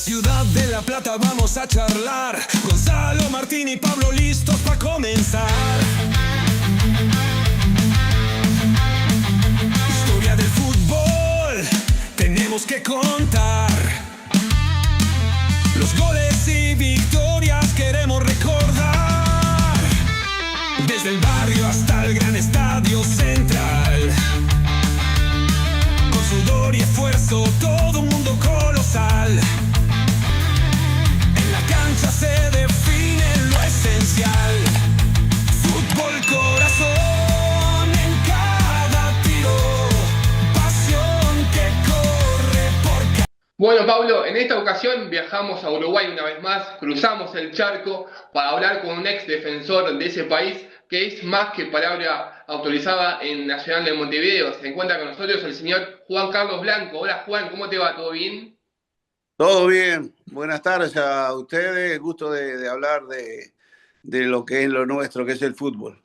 ciudad de La Plata vamos a charlar. Gonzalo, Martín y Pablo listos para comenzar. Historia del fútbol tenemos que contar. Los goles y victorias queremos recordar. Desde el barrio hasta el gran estadio central. Con sudor y esfuerzo, todo un mundo colosal. En la cancha se define lo esencial. Fútbol, corazón en cada tiro. Pasión que corre por... Bueno, Pablo, en esta ocasión viajamos a Uruguay una vez más, cruzamos el charco para hablar con un ex defensor de ese país que es más que palabra autorizada en Nacional de Montevideo. Se encuentra con nosotros el señor Juan Carlos Blanco. Hola Juan, ¿cómo te va? ¿Todo bien? Todo bien, buenas tardes a ustedes, gusto de hablar de lo que es lo nuestro, que es el fútbol.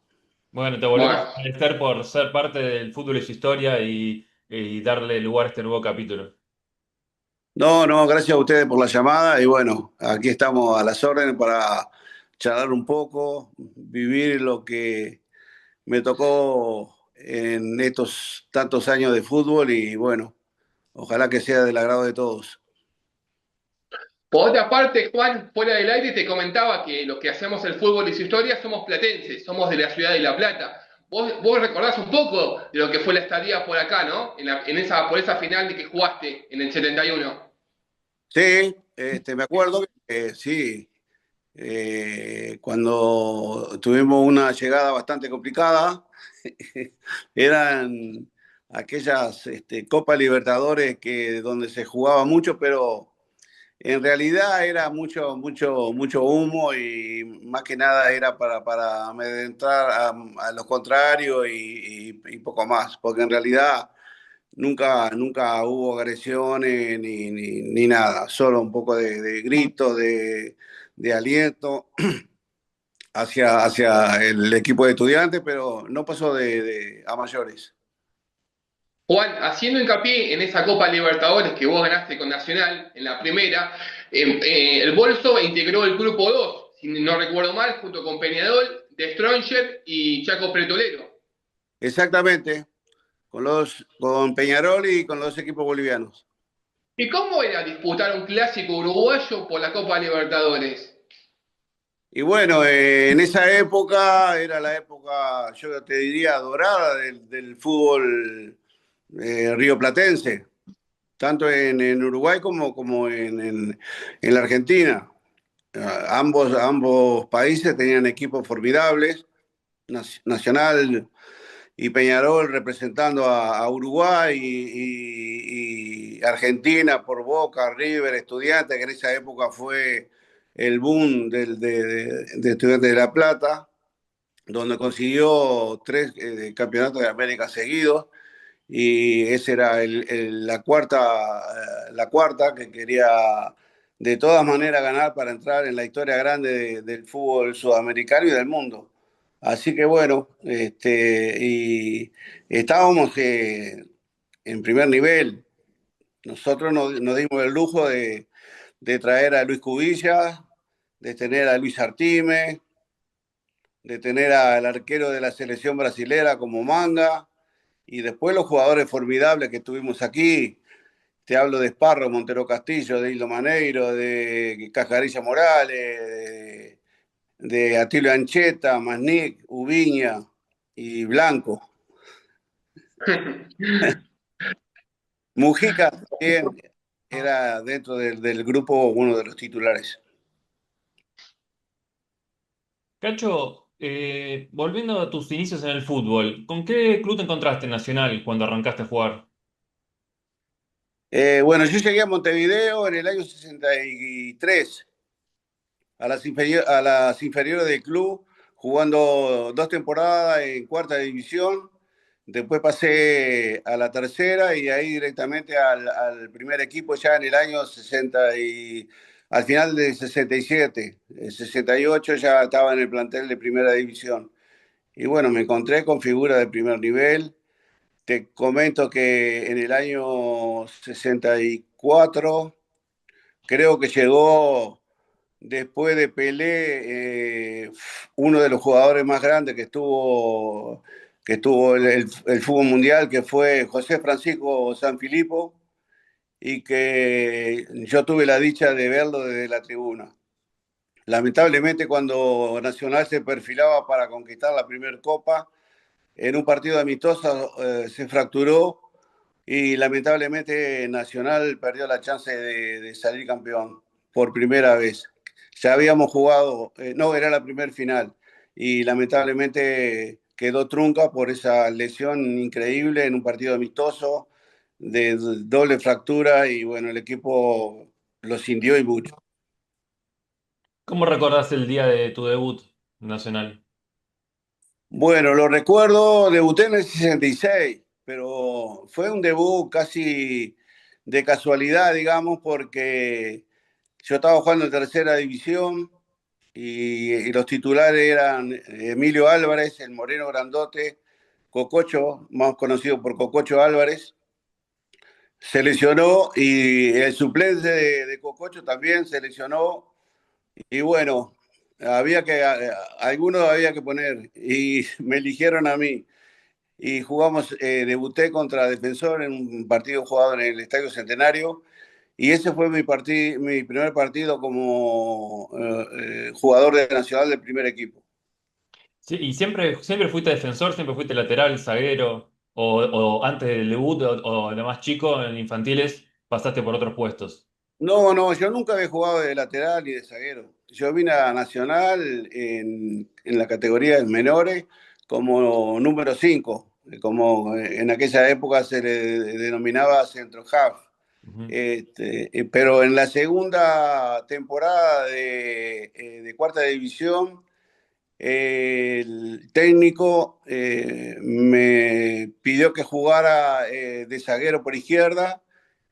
Bueno, te volvemos Bueno, a agradecer por ser parte del fútbol y su historia y darle lugar a este nuevo capítulo. No, gracias a ustedes por la llamada y bueno, aquí estamos a las órdenes para charlar un poco, vivir lo que me tocó en estos tantos años de fútbol y bueno, ojalá que sea del agrado de todos. por otra parte, Juan, fuera del aire te comentaba que los que hacemos el fútbol y su historia somos platenses, somos de la ciudad de La Plata. Vos recordás un poco de lo que fue la estadía por acá, ¿no? Por esa final de que jugaste en el 71. Sí, me acuerdo que sí, cuando tuvimos una llegada bastante complicada, eran aquellas Copa Libertadores donde se jugaba mucho, pero en realidad era mucho humo y más que nada era para amedrentar a los contrarios y poco más, porque en realidad nunca hubo agresiones ni nada, solo un poco de gritos, de aliento hacia el equipo de estudiantes, pero no pasó a mayores. Juan, haciendo hincapié en esa Copa Libertadores que vos ganaste con Nacional en la primera, el Bolso integró el grupo 2, si no recuerdo mal, junto con Peñarol, De Stronger y Chaco Pretolero. Exactamente, con Peñarol y con los equipos bolivianos. ¿Y cómo era disputar un clásico uruguayo por la Copa Libertadores? Y bueno, en esa época era la época, yo te diría, dorada del fútbol rioplatense, tanto en Uruguay como en la Argentina. Ambos países tenían equipos formidables, Nacional y Peñarol representando a Uruguay y Argentina por Boca, River, Estudiantes, que en esa época fue el boom de Estudiantes de La Plata, donde consiguió 3 campeonatos de América seguidos y esa era la cuarta que quería de todas maneras ganar para entrar en la historia grande del fútbol sudamericano y del mundo. Así que bueno, y estábamos en primer nivel. Nosotros nos dimos el lujo de traer a Luis Cubilla, de tener a Luis Artime, de tener al arquero de la selección brasilera como Manga, y después los jugadores formidables que tuvimos aquí. Te hablo de Sparro, Montero Castillo, de Hildo Maneiro, de Cascarilla Morales, de Atilio Ancheta, Masnik, Ubiña y Blanco. Mujica también era dentro del grupo uno de los titulares. Cacho, volviendo a tus inicios en el fútbol, ¿con qué club te encontraste en Nacional cuando arrancaste a jugar? Bueno, yo llegué a Montevideo en el año 63 a las inferiores del club, jugando 2 temporadas en cuarta división. Después pasé a la tercera y ahí directamente al primer equipo ya en el año 60 al final del 67. En 68 ya estaba en el plantel de primera división. Y bueno, me encontré con figuras de primer nivel. Te comento que en el año 64 creo que llegó después de Pelé, uno de los jugadores más grandes que tuvo el fútbol mundial, que fue José Francisco Sanfilippo, y que yo tuve la dicha de verlo desde la tribuna. Lamentablemente, cuando Nacional se perfilaba para conquistar la primera copa, en un partido amistoso se fracturó y lamentablemente Nacional perdió la chance de salir campeón por primera vez. Ya habíamos jugado, no, era la primer final y lamentablemente quedó trunca por esa lesión increíble en un partido amistoso de doble fractura y bueno, el equipo lo sintió y mucho. ¿Cómo recordás el día de tu debut nacional? Bueno, lo recuerdo, debuté en el 66, pero fue un debut casi de casualidad, digamos, porque yo estaba jugando en tercera división y los titulares eran Emilio Álvarez, el moreno grandote, Cococho, más conocido por Cococho Álvarez, se lesionó y el suplente de Cococho también se lesionó y bueno, algunos había que poner y me eligieron a mí y jugamos, debuté contra Defensor en un partido jugado en el Estadio Centenario y ese fue mi primer partido como jugador de Nacional del primer equipo. Sí, ¿y siempre fuiste defensor, siempre fuiste lateral, zaguero, o antes del debut o de más chico, en infantiles, pasaste por otros puestos? No, no, yo nunca había jugado de lateral ni de zaguero. Yo vine a Nacional en la categoría de menores como número 5, como en aquella época se le denominaba centro half. Ujú. Pero en la segunda temporada de cuarta división, el técnico me pidió que jugara de zaguero por izquierda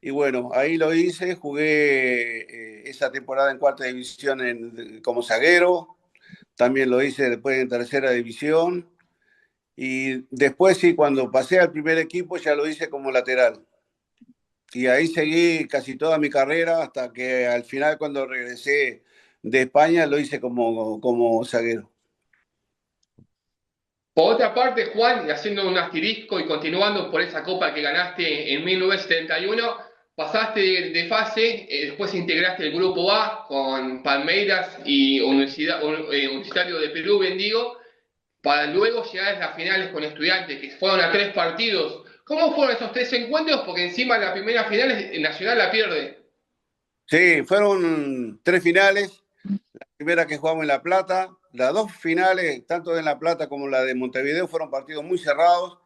y bueno, ahí lo hice, jugué esa temporada en cuarta división como zaguero, también lo hice después en tercera división y después sí, cuando pasé al primer equipo ya lo hice como lateral. Y ahí seguí casi toda mi carrera hasta que al final cuando regresé de España lo hice como zaguero. Por otra parte, Juan, y haciendo un asterisco y continuando por esa copa que ganaste en 1971, pasaste de fase, después integraste el grupo A con Palmeiras y Universitario de Perú, Bendigo, para luego llegar a las finales con Estudiantes, que fueron a 3 partidos. ¿Cómo fueron esos 3 encuentros? Porque encima la primera final el Nacional la pierde. Sí, fueron tres finales. La primera que jugamos en La Plata, las dos finales, tanto en La Plata como la de Montevideo, fueron partidos muy cerrados.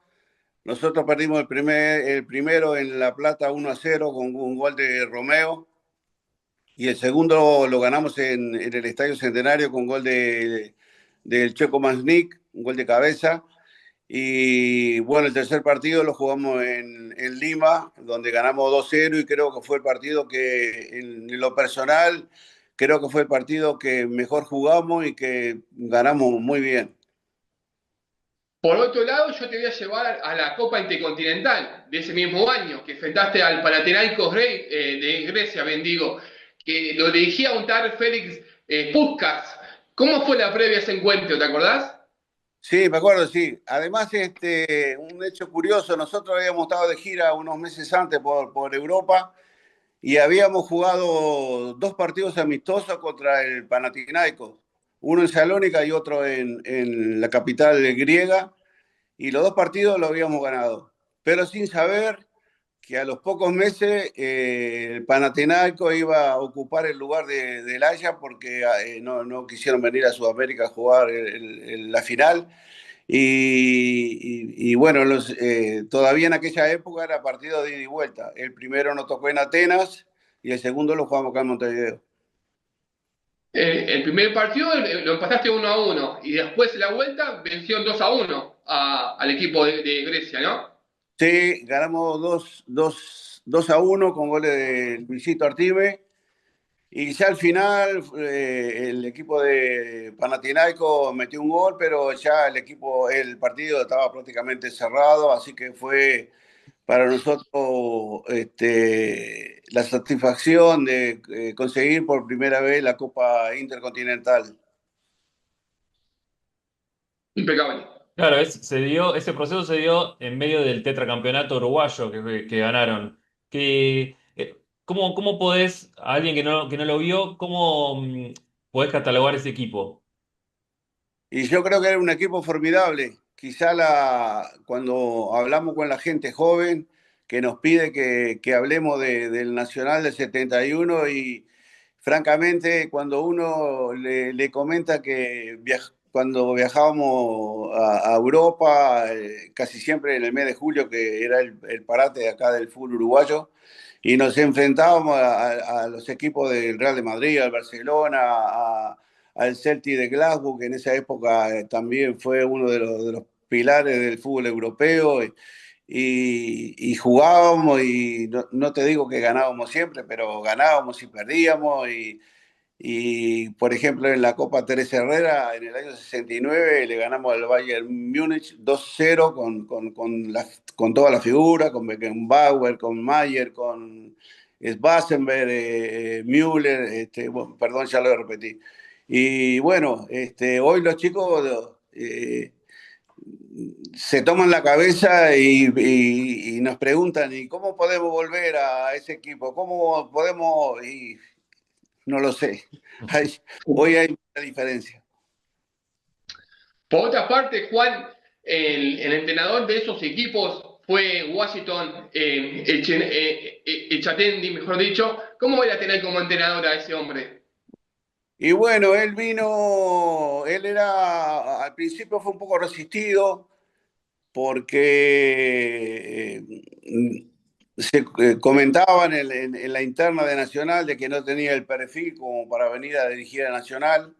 Nosotros perdimos el primero en La Plata 1-0 con un gol de Romeo y el segundo lo ganamos en el Estadio Centenario con gol del Checo Maznik, un gol de cabeza. Y bueno, el tercer partido lo jugamos en Lima, donde ganamos 2-0 y creo que fue el partido que en lo personal, creo que fue el partido que mejor jugamos y que ganamos muy bien. Por otro lado, yo te voy a llevar a la Copa Intercontinental de ese mismo año, que enfrentaste al Panathinaikos de Grecia, bendigo, que lo dirigía un tal Félix Puskás. ¿Cómo fue la previa a ese encuentro? ¿Te acordás? Sí, me acuerdo, sí. Además, un hecho curioso, nosotros habíamos estado de gira unos meses antes por Europa y habíamos jugado dos partidos amistosos contra el Panathinaikos, uno en Salónica y otro en la capital griega, y los dos partidos los habíamos ganado, pero sin saber que a los pocos meses el Panathinaikos iba a ocupar el lugar del Haya porque no quisieron venir a Sudamérica a jugar la final. Y bueno, todavía en aquella época era partido de ida y vuelta. El primero nos tocó en Atenas y el segundo lo jugamos acá en Montevideo. El primer partido lo empataste 1-1 y después la vuelta venció 2-1 al equipo de Grecia, ¿no? Sí, ganamos 2-1 con goles de Luisito Artime. Y ya al final el equipo de Panathinaikos metió un gol, pero ya el partido estaba prácticamente cerrado, así que fue para nosotros la satisfacción de conseguir por primera vez la Copa Intercontinental. Impecable. Claro, ese proceso se dio en medio del tetracampeonato uruguayo que ganaron. ¿Cómo podés, a alguien que no lo vio, cómo podés catalogar ese equipo? Y yo creo que era un equipo formidable. Quizá cuando hablamos con la gente joven que nos pide que hablemos del Nacional del 71 y francamente cuando uno le comenta que cuando viajábamos a Europa, casi siempre en el mes de julio, que era el parate de acá del fútbol uruguayo, y nos enfrentábamos a los equipos del Real de Madrid, al Barcelona, al Celtic de Glasgow, que en esa época también fue uno de los pilares del fútbol europeo, y jugábamos, y no te digo que ganábamos siempre, pero ganábamos y perdíamos, por ejemplo, en la Copa Teresa Herrera, en el año 69, le ganamos al Bayern Múnich 2-0 con toda la figura, con Beckenbauer, con Mayer, con Schwarzenberg, Müller, bueno, perdón, ya lo repetí. Y bueno, hoy los chicos se toman la cabeza y nos preguntan, ¿y cómo podemos volver a ese equipo? ¿Cómo podemos? Y no lo sé. Hoy hay mucha diferencia. Por otra parte, Juan, el entrenador de esos equipos fue Washington Echatendi, mejor dicho. ¿Cómo voy a tener como entrenador a ese hombre? Y bueno, él vino, él era, al principio fue un poco resistido porque se comentaba en la interna de Nacional de que no tenía el perfil como para venir a dirigir a Nacional.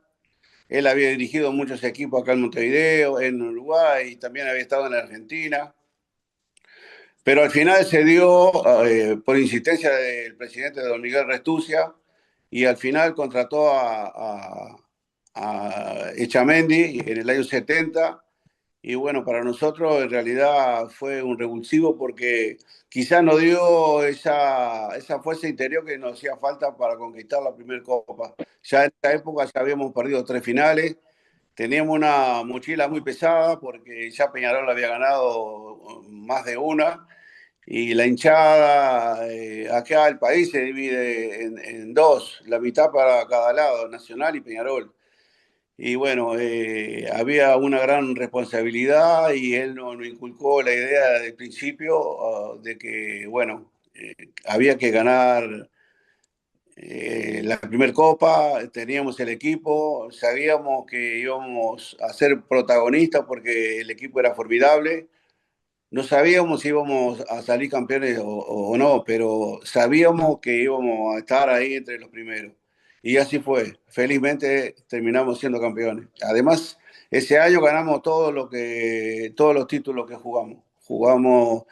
Él había dirigido muchos equipos acá en Montevideo, en Uruguay, y también había estado en Argentina. Pero al final se dio, por insistencia del presidente don Miguel Restucia, y al final contrató a Echamendi en el año 70. Y bueno, para nosotros en realidad fue un revulsivo porque quizás nos dio esa fuerza interior que nos hacía falta para conquistar la primera copa. Ya en esa época ya habíamos perdido 3 finales, teníamos una mochila muy pesada porque ya Peñarol había ganado más de una, y la hinchada, acá el país se divide en dos, la mitad para cada lado, Nacional y Peñarol. Y bueno, había una gran responsabilidad y él nos inculcó la idea del principio, de que, bueno, había que ganar la primera copa, teníamos el equipo, sabíamos que íbamos a ser protagonistas porque el equipo era formidable. No sabíamos si íbamos a salir campeones o no, pero sabíamos que íbamos a estar ahí entre los primeros. Y así fue. Felizmente terminamos siendo campeones. Además, ese año ganamos todos los títulos que jugamos. Fuimos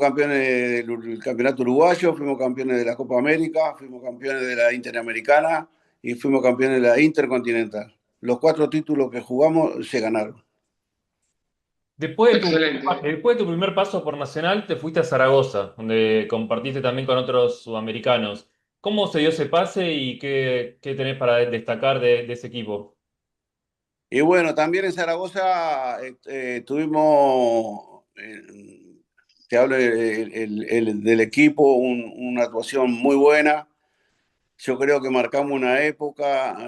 campeones del campeonato uruguayo, fuimos campeones de la Copa América, fuimos campeones de la Interamericana y fuimos campeones de la Intercontinental. Los 4 títulos que jugamos se ganaron. Excelente. Después de tu primer paso por Nacional, te fuiste a Zaragoza, donde compartiste también con otros sudamericanos. ¿Cómo se dio ese pase y qué tenés para destacar de ese equipo? Y bueno, también en Zaragoza tuvimos, te hablo del equipo, una actuación muy buena. Yo creo que marcamos una época,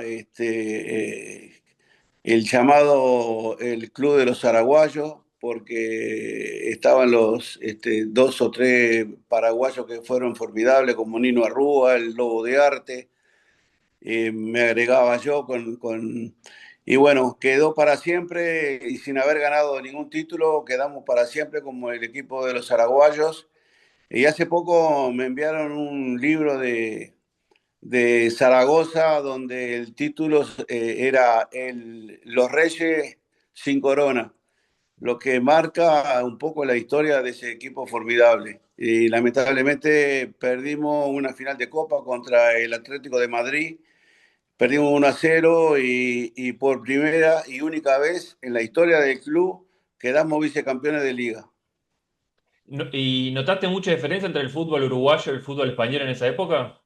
el llamado el Club de los Zaraguayos, porque estaban los 2 o 3 paraguayos que fueron formidables, como Nino Arrúa, el Lobo de Arte. Me agregaba yo y bueno, quedó para siempre, y sin haber ganado ningún título, quedamos para siempre como el equipo de los araguayos. Y hace poco me enviaron un libro de Zaragoza donde el título era Los Reyes sin corona, lo que marca un poco la historia de ese equipo formidable. Y lamentablemente perdimos una final de Copa contra el Atlético de Madrid. Perdimos 1-0, y por primera y única vez en la historia del club quedamos vicecampeones de liga. ¿Y notaste mucha diferencia entre el fútbol uruguayo y el fútbol español en esa época?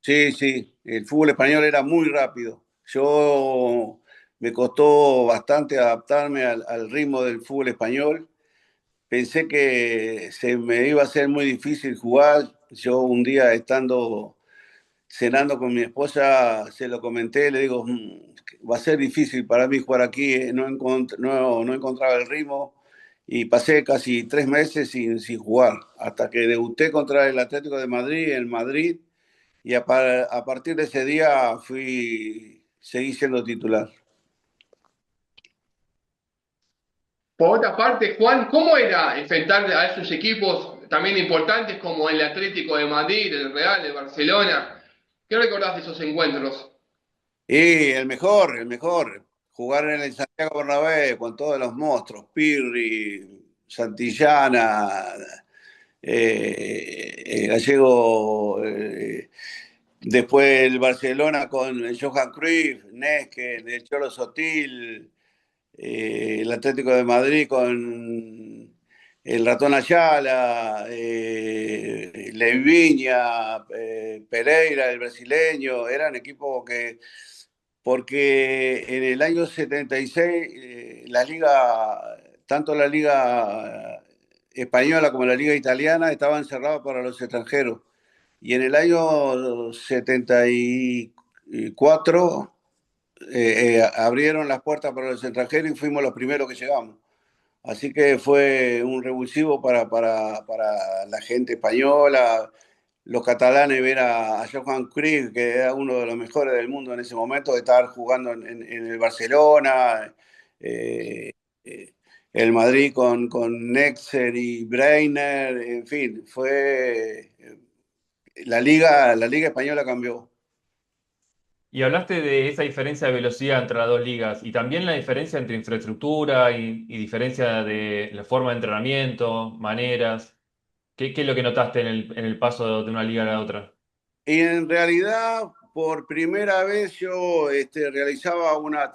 Sí, sí, el fútbol español era muy rápido. Yo me costó bastante adaptarme al ritmo del fútbol español. Pensé que se me iba a ser muy difícil jugar. Yo un día estando cenando con mi esposa, se lo comenté, le digo, va a ser difícil para mí jugar aquí, no encontraba el ritmo y pasé casi 3 meses sin jugar, hasta que debuté contra el Atlético de Madrid en Madrid y a partir de ese día seguí siendo titular. Por otra parte, Juan, ¿cómo era enfrentar a esos equipos también importantes como el Atlético de Madrid, el Real, el Barcelona? ¿Qué recordás de esos encuentros? Y el mejor, jugar en el Santiago Bernabéu con todos los monstruos, Pirri, Santillana, Gallego, después el Barcelona con Johan Cruyff, Nesque, el Cholo Sotil, el Atlético de Madrid con el Ratón Ayala, Leivinha, Pereira, el brasileño, eran equipos que, porque en el año 76 la liga, tanto la liga española como la liga italiana estaban cerradas para los extranjeros. Y en el año 74 abrieron las puertas para los extranjeros y fuimos los primeros que llegamos. Así que fue un revulsivo para la gente española, los catalanes, ver a Johan Cruyff, que era uno de los mejores del mundo en ese momento, de estar jugando en el Barcelona, eh, eh, el Madrid con Nexer y Breiner, en fin, la liga española cambió. Y hablaste de esa diferencia de velocidad entre las dos ligas y también la diferencia entre infraestructura y diferencia de la forma de entrenamiento, maneras. ¿Qué es lo que notaste en el paso de una liga a la otra? Y en realidad, por primera vez yo realizaba una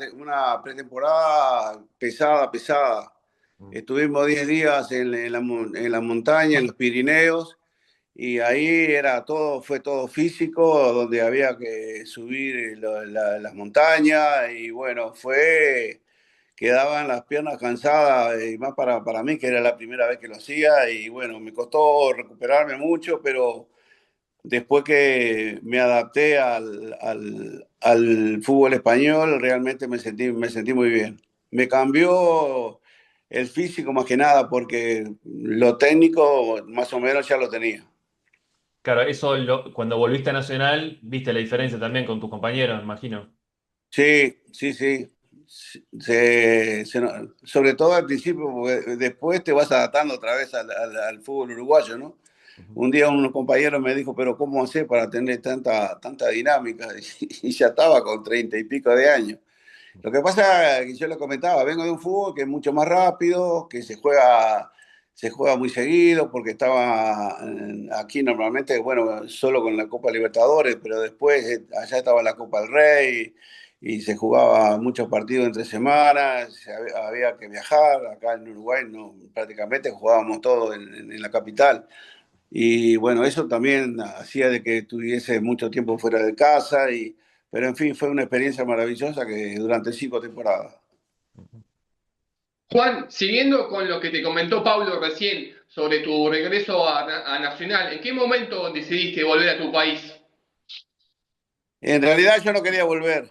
pretemporada pesada, pesada. Mm. Estuvimos 10 días en la montaña, en los Pirineos, y ahí fue todo físico, donde había que subir las montañas, y bueno, quedaban las piernas cansadas, y más para mí, que era la primera vez que lo hacía, y bueno, me costó recuperarme mucho, pero después que me adapté al fútbol español, realmente me sentí muy bien. Me cambió el físico más que nada, porque lo técnico más o menos ya lo tenía. Claro, cuando volviste a Nacional, viste la diferencia también con tus compañeros, me imagino. Sí, sí, sí. Sobre todo al principio, porque después te vas adaptando otra vez al fútbol uruguayo, ¿no? Ujú. Un día un compañero me dijo, pero ¿cómo hacer para tener tanta dinámica? Y ya estaba con 30 y pico de años. Lo que pasa es que yo le comentaba, vengo de un fútbol que es mucho más rápido, que se juega muy seguido, porque estaba aquí normalmente, bueno, solo con la Copa Libertadores, pero después allá estaba la Copa del Rey y se jugaba muchos partidos entre semanas, había que viajar, acá en Uruguay no, prácticamente jugábamos todo en la capital. Y bueno, eso también hacía de que tuviese mucho tiempo fuera de casa, pero en fin, fue una experiencia maravillosa que durante 5 temporadas. Juan, siguiendo con lo que te comentó Pablo recién sobre tu regreso a Nacional, ¿en qué momento decidiste volver a tu país? En realidad yo no quería volver.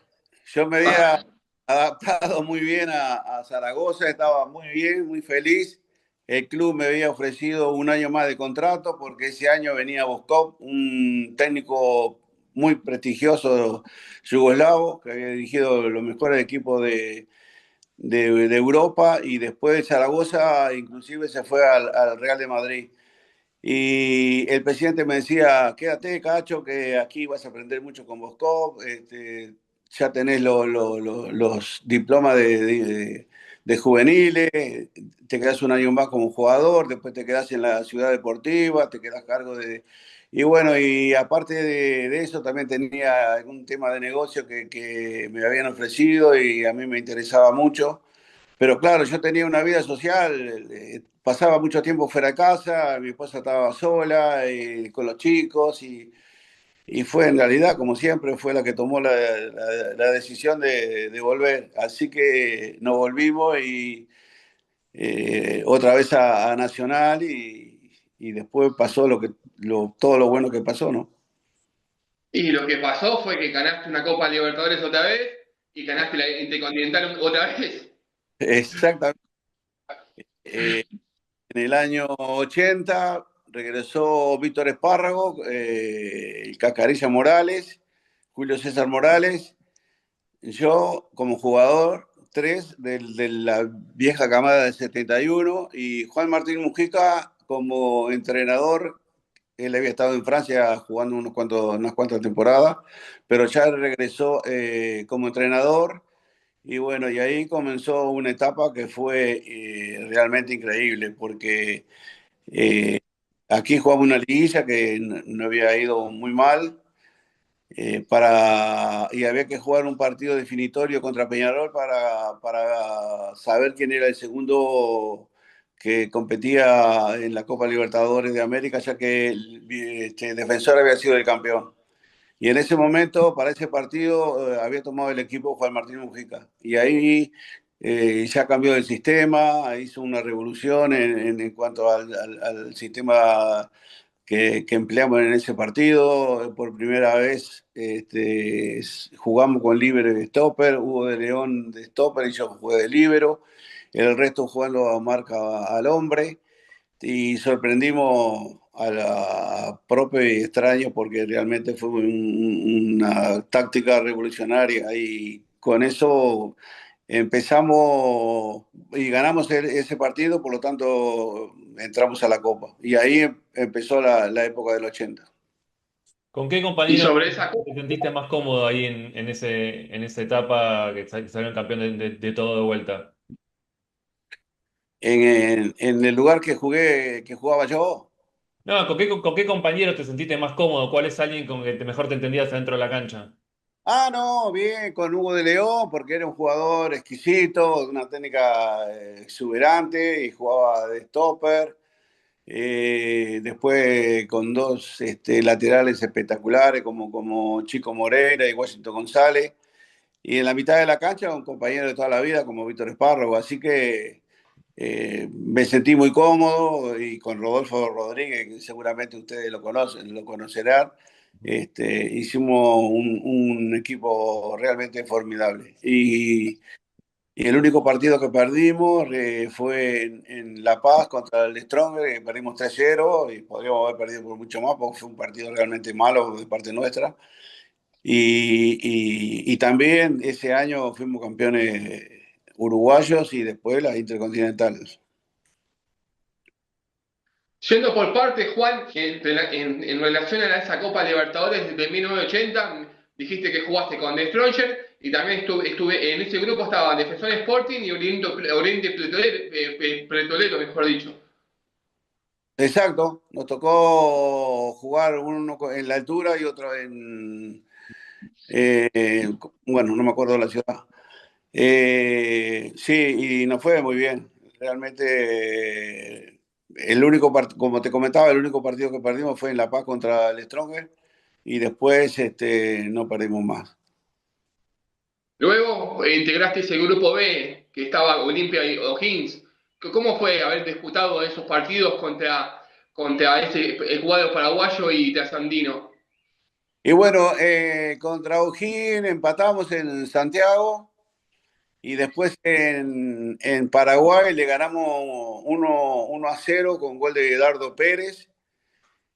Yo me había adaptado muy bien a Zaragoza, estaba muy bien, muy feliz. El club me había ofrecido un año más de contrato porque ese año venía Boskov, un técnico muy prestigioso yugoslavo que había dirigido los mejores equipos de Europa, y después de Zaragoza inclusive se fue al Real de Madrid. Y el presidente me decía, quédate, Cacho, que aquí vas a aprender mucho con Boscov, ya tenés los diplomas de juveniles, te quedas un año más como jugador, después te quedas en la ciudad deportiva, te quedas a cargo de... Y bueno, y aparte de eso también tenía algún tema de negocio que me habían ofrecido y a mí me interesaba mucho. pero claro, yo tenía una vida social, pasaba mucho tiempo fuera de casa, mi esposa estaba sola con los chicos y fue en realidad, como siempre, fue la que tomó la decisión de volver. Así que nos volvimos y otra vez a Nacional y después pasó todo lo bueno que pasó, ¿no? Y lo que pasó fue que ganaste una Copa Libertadores otra vez y ganaste la Intercontinental otra vez. Exactamente. Eh, en el año 80 regresó Víctor Espárrago, el Cascarilla Morales, Julio César Morales, yo como jugador, tres de la vieja camada de 71 y Juan Martín Mujica como entrenador. Él había estado en Francia jugando unas cuantas temporadas, pero ya regresó como entrenador. Y bueno, y ahí comenzó una etapa que fue realmente increíble, porque eh, aquí jugaba una liguilla que no había ido muy mal, y había que jugar un partido definitorio contra Peñarol para saber quién era el segundo que competía en la Copa Libertadores de América, ya que Defensor había sido el campeón. Y en ese momento, para ese partido, había tomado el equipo Juan Martín Mujica. Y ahí ya cambió el sistema, hizo una revolución en cuanto al sistema que empleamos en ese partido. Por primera vez jugamos con líbero de stopper, Hugo de León de stopper y yo jugué de líbero. El resto jugando a marca al hombre y sorprendimos a la propia y extraño porque realmente fue una táctica revolucionaria y con eso empezamos y ganamos ese partido, por lo tanto entramos a la Copa y ahí empezó la época del 80. ¿Con qué Y compañero sobre esa te sentiste más cómodo ahí en esa etapa que salieron campeón de todo de vuelta? En el lugar que jugaba yo. No, con qué compañero te sentiste más cómodo? ¿Cuál es alguien con que mejor te entendías adentro de la cancha? Ah, no, bien, con Hugo de León, porque era un jugador exquisito, de una técnica exuberante y jugaba de stopper. Después con dos laterales espectaculares como Chico Moreira y Washington González. Y en la mitad de la cancha un compañero de toda la vida como Víctor Espárrago. Así que me sentí muy cómodo y con Rodolfo Rodríguez, que seguramente ustedes lo conocen, lo conocerán. Hicimos un equipo realmente formidable. Y el único partido que perdimos fue en La Paz contra el Stronger, que perdimos 3-0 y podríamos haber perdido por mucho más porque fue un partido realmente malo de parte nuestra. Y también ese año fuimos campeones uruguayos y después las intercontinentales. Yendo por parte, Juan, en relación a esa Copa Libertadores de 1980, dijiste que jugaste con The Stronger y también estuve en ese grupo estaban Defensor Sporting y Oriente Petrolero, mejor dicho. Exacto, nos tocó jugar uno en la altura y otro bueno, no me acuerdo de la ciudad. Sí, y nos fue muy bien. Realmente, como te comentaba, el único partido que perdimos fue en La Paz contra el Stronger y después no perdimos más. Luego integraste ese grupo B, que estaba Olimpia y O'Higgins. ¿Cómo fue haber disputado esos partidos contra ese jugador paraguayo y trasandino? Y bueno, contra O'Higgins empatamos en Santiago y después en Paraguay le ganamos 1-0 con gol de Dardo Pérez.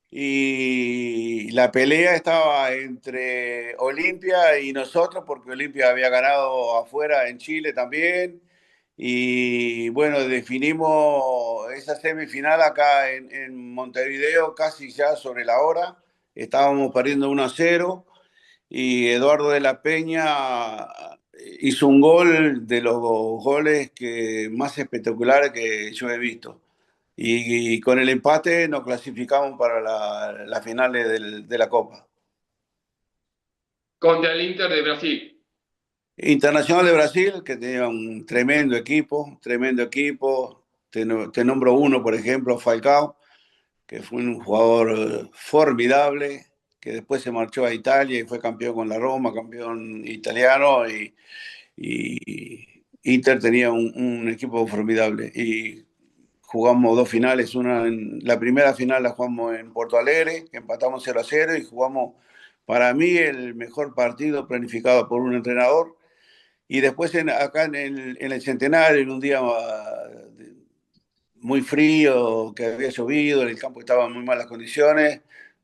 Y la pelea estaba entre Olimpia y nosotros, porque Olimpia había ganado afuera en Chile también. Y bueno, definimos esa semifinal acá en Montevideo casi ya sobre la hora. Estábamos perdiendo 1-0 y Eduardo de la Peña hizo un gol de los goles más espectaculares que yo he visto. Y con el empate nos clasificamos para las finales de la Copa. Contra el Inter de Brasil. Internacional de Brasil, que tenía un tremendo equipo. Te nombro uno, por ejemplo, Falcao, que fue un jugador formidable, que después se marchó a Italia y fue campeón con la Roma, campeón italiano, y Inter tenía un equipo formidable. Y jugamos dos finales, la primera final la jugamos en Porto Alegre, que empatamos 0-0 y jugamos, para mí, el mejor partido planificado por un entrenador. Y después acá en el Centenario, en un día muy frío, que había llovido, en el campo estaba en muy malas condiciones,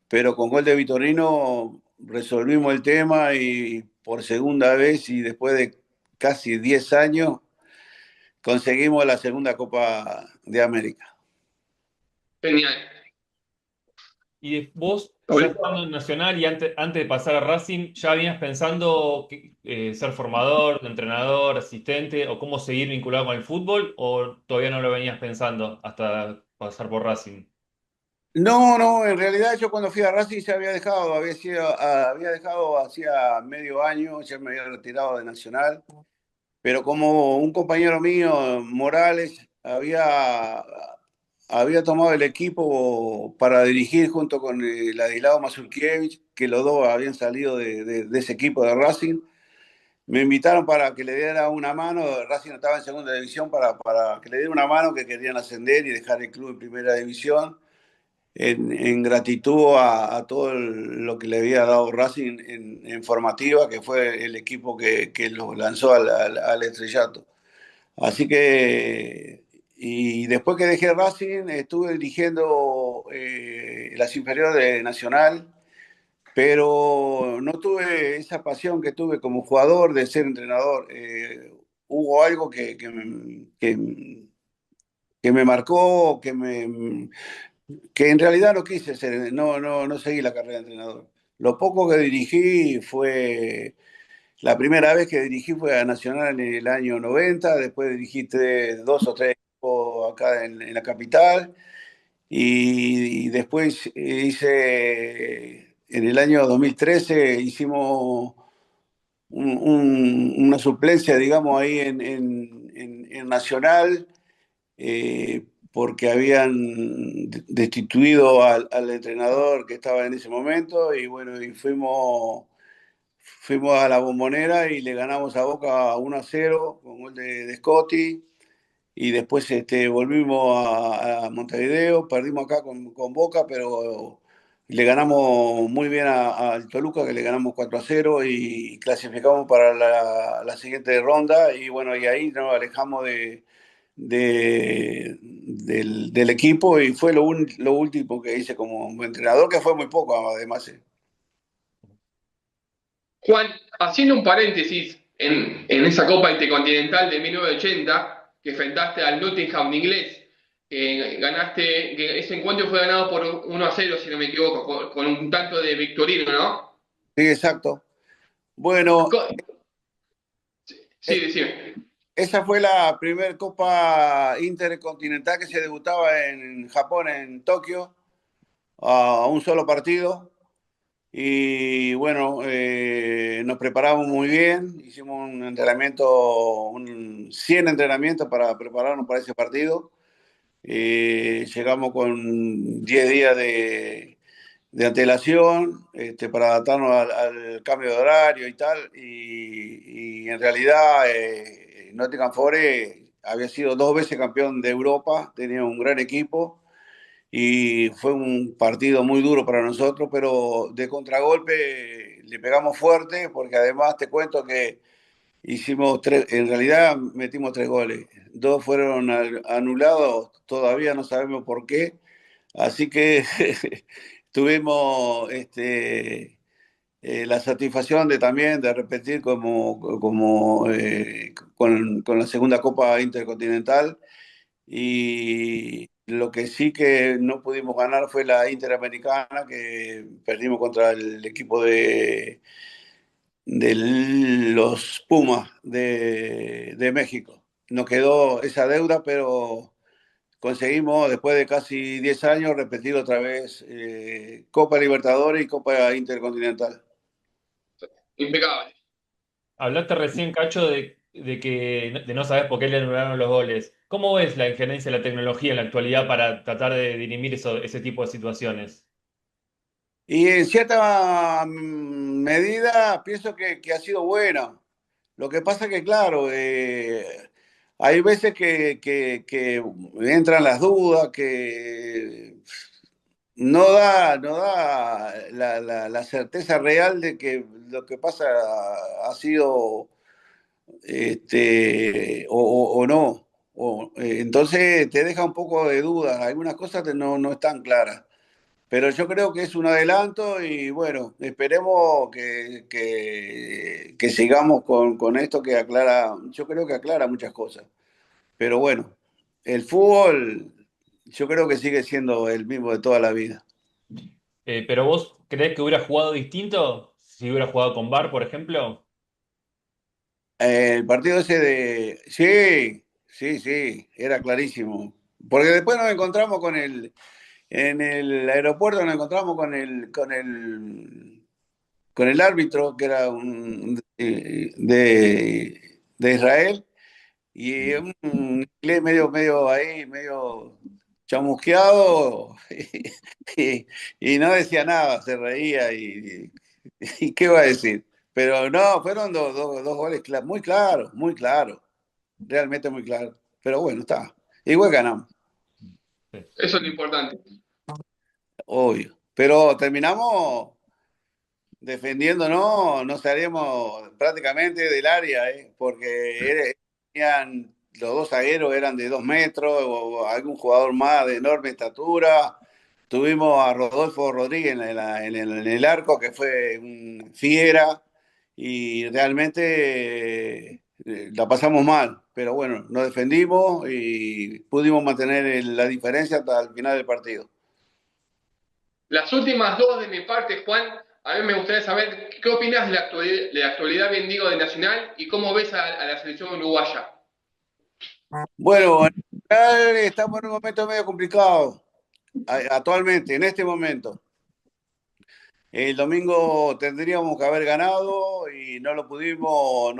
pero con gol de Vitorino resolvimos el tema y por segunda vez y después de casi 10 años conseguimos la segunda Copa de América. Genial. Y vos, ya Paul. estando en Nacional y antes de pasar a Racing, ¿ya venías pensando ser formador, entrenador, asistente o cómo seguir vinculado con el fútbol? ¿O todavía no lo venías pensando hasta pasar por Racing? No, no, en realidad yo cuando fui a Racing ya había dejado hacía medio año, ya me había retirado de Nacional, pero como un compañero mío, Morales, había tomado el equipo para dirigir junto con Ladislao Mazurkiewicz, que los dos habían salido de ese equipo de Racing. Me invitaron para que le diera una mano. Racing estaba en segunda división, para que le diera una mano, que querían ascender y dejar el club en primera división, en gratitud a todo lo que le había dado Racing en formativa, que fue el equipo que lo lanzó al estrellato. Así que, y después que dejé Racing, estuve dirigiendo las inferiores de Nacional, pero no tuve esa pasión que tuve como jugador de ser entrenador. Hubo algo que me marcó, que en realidad no quise ser, no seguí la carrera de entrenador. Lo poco que dirigí la primera vez que dirigí fue a Nacional en el año 90, después dirigí dos o tres equipos acá en la capital, y después en el año 2013 hicimos una suplencia, digamos, ahí en Nacional, porque habían destituido al entrenador que estaba en ese momento, y bueno, y fuimos a la Bombonera y le ganamos a Boca 1-0 con gol de Scotti. Y después volvimos a Montevideo, perdimos acá con Boca, pero le ganamos muy bien al Toluca, que le ganamos 4-0 y clasificamos para la siguiente ronda. Y bueno, y ahí nos alejamos del equipo, y fue lo último que hice como entrenador, que fue muy poco además. Juan, haciendo un paréntesis en esa Copa Intercontinental de 1980, que enfrentaste al Nottingham inglés, que ese encuentro fue ganado por 1-0, si no me equivoco, con un tanto de Victorino, ¿no? Sí, exacto. Bueno, Co- Sí, decime. esa fue la primera Copa Intercontinental que se debutaba en Japón, en Tokio, a un solo partido. Y bueno, nos preparamos muy bien, hicimos un entrenamiento, 100 entrenamientos para prepararnos para ese partido. Llegamos con 10 días de antelación, para adaptarnos al cambio de horario y tal. Y en realidad, Nottingham Forest había sido dos veces campeón de Europa, tenía un gran equipo y fue un partido muy duro para nosotros, pero de contragolpe le pegamos fuerte, porque además te cuento que hicimos tres, en realidad metimos tres goles, dos fueron anulados, todavía no sabemos por qué, así que tuvimos la satisfacción también de repetir con la segunda Copa Intercontinental. Y lo que sí que no pudimos ganar fue la Interamericana, que perdimos contra el equipo de los Pumas de México. Nos quedó esa deuda, pero conseguimos, después de casi 10 años, repetir otra vez Copa Libertadores y Copa Intercontinental. Impecable. Hablaste recién, Cacho, de no saber por qué le anularon los goles. ¿Cómo ves la injerencia de la tecnología en la actualidad para tratar de dirimir ese tipo de situaciones? Y en cierta medida pienso que ha sido buena. Lo que pasa que, claro, hay veces que entran las dudas, que no da la certeza real de que lo que pasa ha sido o no. Entonces te deja un poco de dudas. Algunas cosas no están claras. Pero yo creo que es un adelanto y bueno, esperemos que sigamos con esto que aclara, yo creo que aclara muchas cosas. Pero bueno, el fútbol yo creo que sigue siendo el mismo de toda la vida. ¿Pero vos creés que hubiera jugado distinto si hubiera jugado con VAR, por ejemplo? El partido ese de... Sí, sí, sí, era clarísimo. Porque después nos encontramos en el aeropuerto nos encontramos con el árbitro, que era de Israel, y un inglés medio ahí, medio chamusqueado, y no decía nada, se reía, y qué va a decir. Pero no, fueron dos goles muy claros, realmente muy claros. Pero bueno, está. Igual ganamos, Sí. Eso es lo importante. obvio. Pero terminamos defendiéndonos, no salíamos prácticamente del área, porque los dos zagueros eran de 2 metros, o algún jugador más de enorme estatura. Tuvimos a Rodolfo Rodríguez en el arco, que fue un fiera, y realmente la pasamos mal. Pero bueno, nos defendimos y pudimos mantener la diferencia hasta el final del partido. Las últimas dos de mi parte, Juan, a mí me gustaría saber qué opinas de la actualidad, bien digo, de Nacional y cómo ves a la selección uruguaya. Bueno, en general estamos en un momento medio complicado, actualmente, en este momento. El domingo tendríamos que haber ganado y no pudimos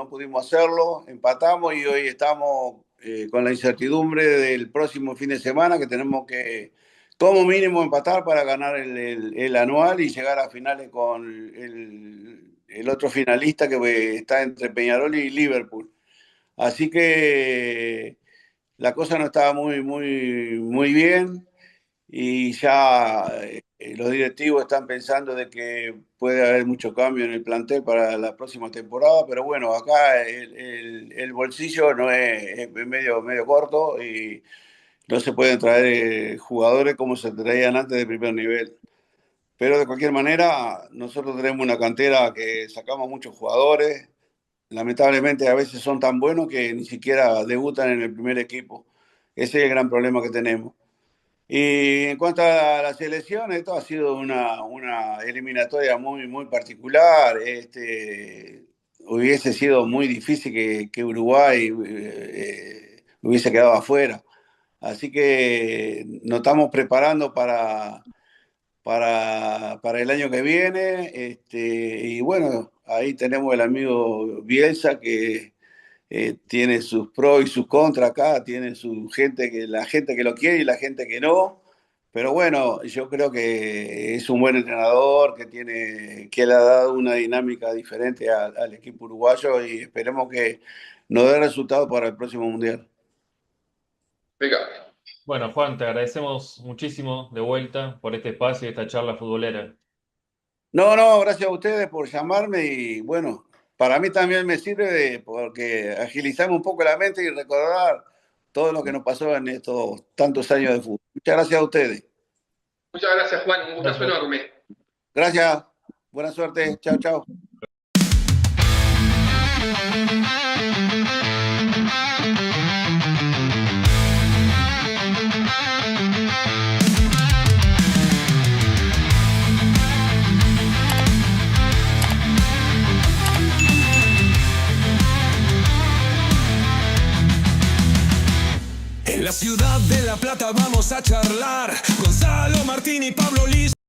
hacerlo, empatamos y hoy estamos con la incertidumbre del próximo fin de semana, que tenemos que como mínimo empatar para ganar el anual y llegar a finales con el otro finalista que está entre Peñarol y Liverpool. Así que la cosa no estaba muy bien y ya los directivos están pensando de que puede haber mucho cambio en el plantel para la próxima temporada, pero bueno, acá el bolsillo no es medio corto y no se pueden traer jugadores como se traían antes de primer nivel. Pero de cualquier manera, nosotros tenemos una cantera que sacamos muchos jugadores. Lamentablemente a veces son tan buenos que ni siquiera debutan en el primer equipo. Ese es el gran problema que tenemos. Y en cuanto a la selección, esto ha sido una eliminatoria muy particular. Hubiese sido muy difícil que Uruguay hubiese quedado afuera. Así que nos estamos preparando para el año que viene. Y bueno, ahí tenemos el amigo Bielsa que tiene sus pros y sus contras acá, tiene la gente que lo quiere y la gente que no. Pero bueno, yo creo que es un buen entrenador, que le ha dado una dinámica diferente al equipo uruguayo y esperemos que nos dé resultados para el próximo Mundial. Venga. Bueno, Juan, te agradecemos muchísimo de vuelta por este espacio y esta charla futbolera. No, gracias a ustedes por llamarme y bueno, para mí también me sirve porque agilizamos un poco la mente y recordar todo lo que nos pasó en estos tantos años de fútbol. Muchas gracias a ustedes. Muchas gracias, Juan. Un gustazo Gracias. enorme. Gracias. Buena suerte. Chao, chao. En la ciudad de La Plata vamos a charlar. Gonzalo Martín y Pablo Liz